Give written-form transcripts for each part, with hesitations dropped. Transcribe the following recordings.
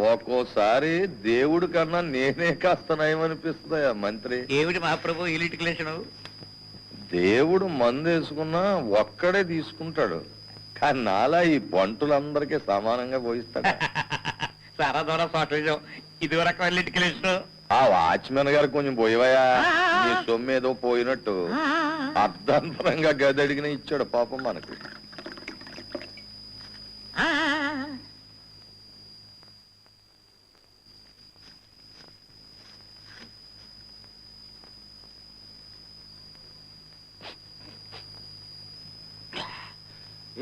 ఒక్కోసారి దేవుడి కన్నా నేనే కాస్త నయమనిపిస్తుందా మంత్రి. ఏమిటి మహాప్రభు ఈ లిటికులేషన్? దేవుడు మందు వేసుకున్నా ఒక్కడే తీసుకుంటాడు, కానీ నాలా ఈ బంటులందరికీ సమానంగా పోయిస్తాడు. సారా ద్వారా షార్టేజ్ ఇది రకమైన లిటికులేషన్. ఆ వాచ్మెన్ గారు కొంచెం పోయివయా, నీ సొమ్మేదో పోయినట్టు అర్ధంతరంగా గది అడిగిన ఇచ్చాడు పాపం మనకు.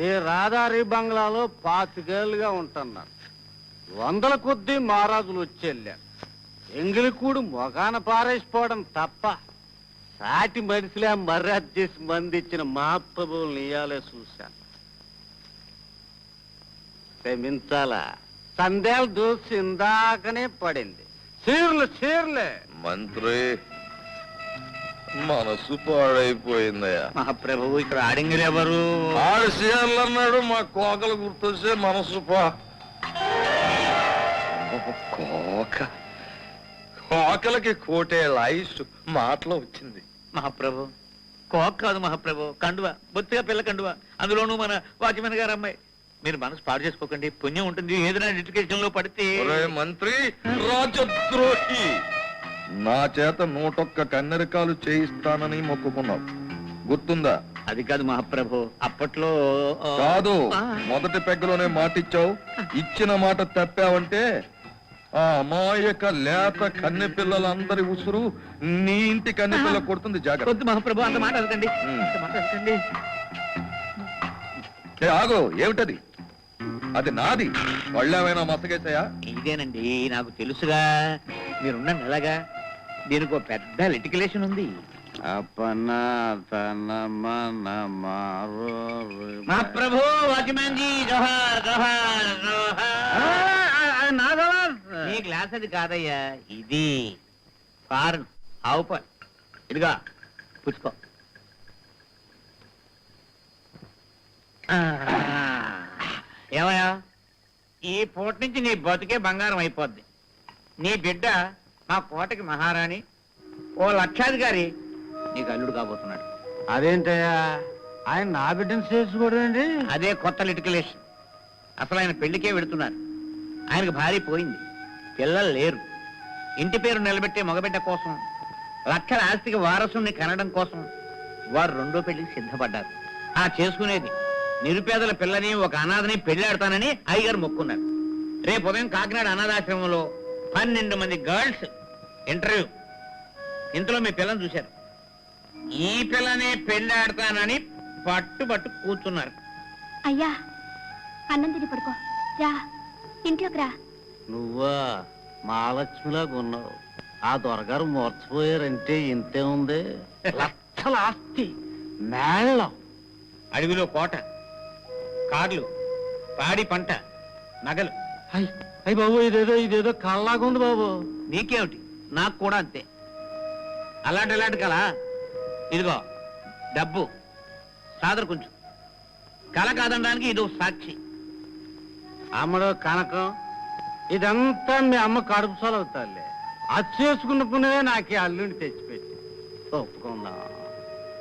ఈ రాదారి బంగ్లాలో 25 ఏళ్ళుగా ఉంటున్నాను. 100 కొద్దీ మహారాజులు వచ్చేళ్ళారు. ఎంగిలికూడు మొగాన పారేసిపోవడం తప్ప సాటి మనిషిలే మర్యాద చేసి మంది ఇచ్చిన మహాప్రభువులు ఇయ్యాలే చూశాను. క్షమించాలా, సందేహాలు దూసి ఇందాకనే పడింది. చీరలే మంత్రి మనసు పాడైపోయిందయ్యా. మహాప్రభు ఇక్కడ ఆడింగిలు ఎవరు? ఆడు చీరలు అన్నాడు, మా కోకలు గుర్తొచ్చే మనసు కోకలకి కోటేళ్ళ ఆయుష్ మాటలో వచ్చింది. మహాప్రభు కోక్ కాదు మహాప్రభు, కండువ, బొత్తిగా పిల్ల కండువ, అందులోనూ మన వాచ్మెన్ గారు అమ్మాయి. మీరు మనసు పాడు చేసుకోకండి, పుణ్యం ఉంటుంది. ఏదైనా ఎడ్యుకేషన్ లో పడితే. మంత్రి రాజద్రోహి, నా చేత 101 కన్నెరకాలు చేయిస్తానని మొక్కుకున్నావు, గుర్తుందా? అది కాదు మహాప్రభు, అప్పట్లో కాదు, మొదటి పెగ్గలోనే మాటిచ్చావు. ఇచ్చిన మాట తప్పావంటే ఆ అమాయక లేత కన్నె పిల్లలందరి ఉసురు నీ ఇంటి కన్నె పిల్ల కొడుతుంది. జాగ్రత్త మహాప్రభు, అంత మాట అనకండి. ఆగు, ఏమిటది? అది నాది, వాళ్ళేమైనా మసగేసాయా? ఇదేనండి, నాకు తెలుసుగా. మీరుండండి. ఎలాగా? దీనికి ఒక పెద్ద లిటికులేషన్ ఉంది. మహాప్రభు, వాచ్మ్యాన్ జీ జోహార్ జోహార్ జోహార్. నీ గ్లాస్ అది కాదయ్యా, ఇది ఫారెన్ ఆవు పాలు. ఇదిగా పుచ్చుకో. ఏమయ్యా, ఈ పూట నుంచి నీ బతుకే బంగారం అయిపోద్ది. నీ బిడ్డ మా కోటకి మహారాణి, ఓ లక్షాధికారి నీకు అల్లుడు కాబోతున్నాడు. అదేంటయ్యా, ఆయన నా బిడ్డను చేసుకోవడం? అదే కొత్త లిటికులేషన్. అసలు ఆయన పెళ్లికే వెడుతున్నారు. ఆయనకు భార్య పోయింది, పిల్లలు లేరు. ఇంటి పేరు నిలబెట్టే మగబిడ్డ కోసం, లక్షల ఆస్తికి వారసుని కనడం కోసం వారు 2వ పెళ్లికి సిద్ధపడ్డారు. ఆ చేసుకునేది నిరుపేదల పిల్లని, ఒక అనాథని పెళ్లాడతానని అయ్యగారు మొక్కున్నారు. రేపు ఉదయం కాకినాడ అనాథాశ్రమంలో 12 మంది గర్ల్స్ ఇంటర్వ్యూ. ఇంతలో మీ పిల్లని చూశారు. ఈ పిల్లనే పెళ్లాడతానని పట్టు కూర్చున్నారు. అయ్యా, అన్నం తిని పడుకో, రా ఇంట్లోకి రా. నువ్వా మహాలక్ష్మిలాగా ఉన్నావు. ఆ దొరగారు మోర్చిపోయారంటే ఇంతే ఉంది. లక్షల ఆస్తి, మేళం, అడవిలో కోట, కార్లు, పాడి పంట, నగలు. అయ్యి బాబు, ఇదేదో కళ్ళలాగా ఉంది బాబు. నీకేమిటి, నాకు కూడా అంతే. అలాంటి కళ. ఇదిగో డబ్బు, సాదరు కొంచెం. కళ కాదనడానికి ఇది సాక్షి. అమ్మడు కనకం, ఇదంతా మీ అమ్మ కడుపు సలవుతాలే. అది చేసుకున్నప్పుడే నాకు అల్లుని తెచ్చిపెట్టి ఒప్పుకుందా.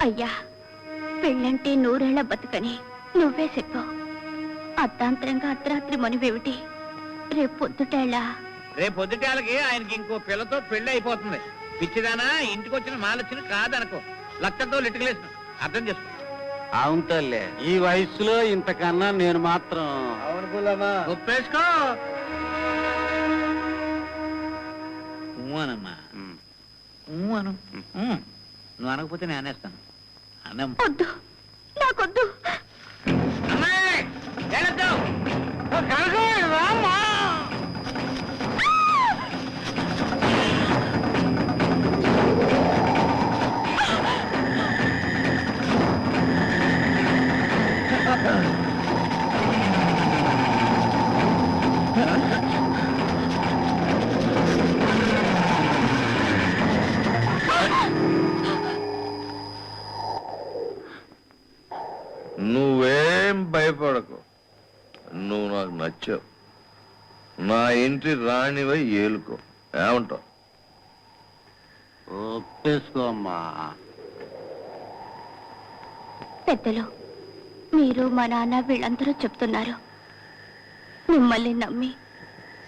అయ్యా, పెళ్ళంటే 100 ఏళ్ల బతుకని నువ్వే చెప్పావు. అర్ధాంతరంగా అర్ధరాత్రి మనివేమిటి? రేపు పొద్దుటేళ్ళకి ఆయనకి ఇంకో పిల్లతో పెళ్లి అయిపోతుంది. పిచ్చిదానా, ఇంటికి వచ్చిన మాలచ్చిని కాదనుకో, లక్షతో లిటికులేషన్. అర్థం చేసుకో. అవును తల్లే, ఈ వయసులో ఇంతకన్నా నేను మాత్రం ఒప్పేసుకో. అనమ్మా, అను. నువ్వు అనకపోతే నేను అనేస్తాను. వద్దు, నాకొద్దు. నువ్వేం భయపడకు, నువ్వు నాకు నచ్చావు. నా ఇంటి రాణివై ఏలుకో. ఏమంటావు? ఒప్పేసుకోమ్మా. పెద్దలు, మీరు మా నాన్న వీళ్ళందరూ చెప్తున్నారు. మిమ్మల్ని నమ్మి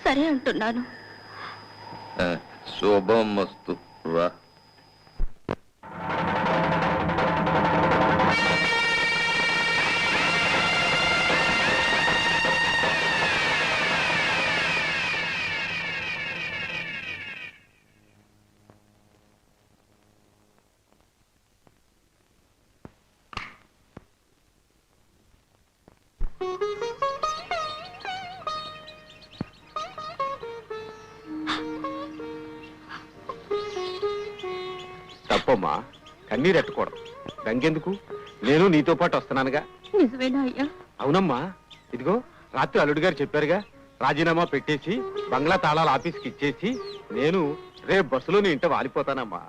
సరే అంటున్నాను. శుభమస్తు. రా. తప్పమ్మా, కన్నీరెట్టుకోవడం గంగెందుకు? నేను నీతో పాటు వస్తున్నానుగా. నిజమేనా అయ్యా? అవునమ్మా, ఇదిగో రాత్రి అల్లుడు గారు చెప్పారుగా, రాజీనామా పెట్టేసి బంగ్లా తాళాలు ఆఫీస్కి ఇచ్చేసి నేను రేపు బస్సులో నీ ఇంట వాలిపోతానమ్మా.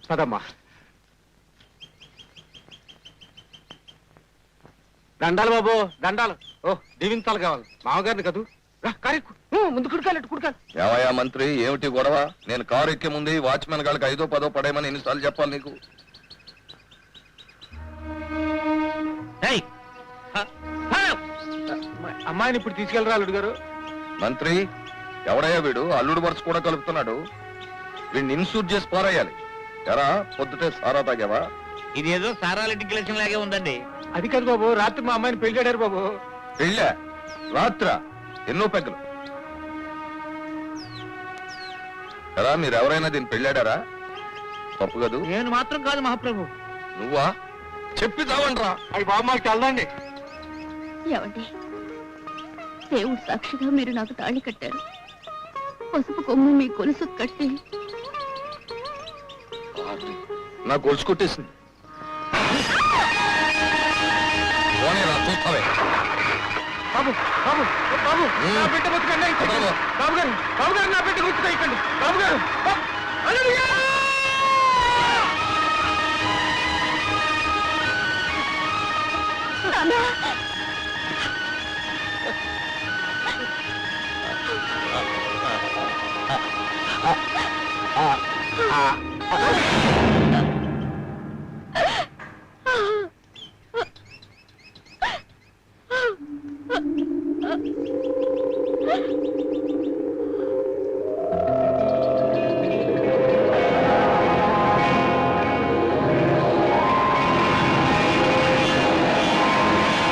పదమ్మా. దండాలు బాబు, దండాలు. ఓ దీవించాలి కావాలి మామగారిని కదూ. ముందు కుడుకాలి, కుడుకాలి. ఏమయ్యా మంత్రి, ఏమిటి గొడవ? నేను కారు ఎక్కే ముందు వాచ్మెన్ గారికి 5ో 10ో పడేయమని ఎన్నిసార్లు చెప్పాలి నీకు? అమ్మాయిని ఇప్పుడు తీసుకెళ్ళరా అల్లుడు గారు? మంత్రి, ఎవడయ్యా వీడు? అల్లుడు వరుస కూడా కలుపుతున్నాడు. వీడిని ఇన్సూర్ చేసి పారేయాలి. ఎరా, పొద్దుటే సారా తాగావా? ఇదేదో సారాలింటి గిలక్షన్ లాగే ఉందండి. అది కాదు బాబు, రాత్రి మా అమ్మాయిని పెళ్లి ఆడారు బాబు. పెళ్ళా? రాత్ర? ఎన్నో పెగ్గలు. ఎరా, మీరెవరైనా దీన్ని పెళ్ళాడారా? తప్పు కదూ. నేను మాత్రం కాదు మహాప్రభు. నువ్వా? చెప్పి చావండ్రా. అవి బాబు మాకు తెలదండి. ఏమండి, దేవుడు సాక్షిగా మీరు నాకు తాళి కట్టారు. పసుపు కొమ్ము మీ కొలుసు కట్టి నా గొలుసు కొట్టేసింది. చూస్తావే. బాబు బాబు బాబు, నా బిడ్డ బతుకండి. బాబు గారు, బాబు గారు, నా బిడ్డ గుర్తు ఇక్కండి. బాబు గారు, అల్లుడు గారు!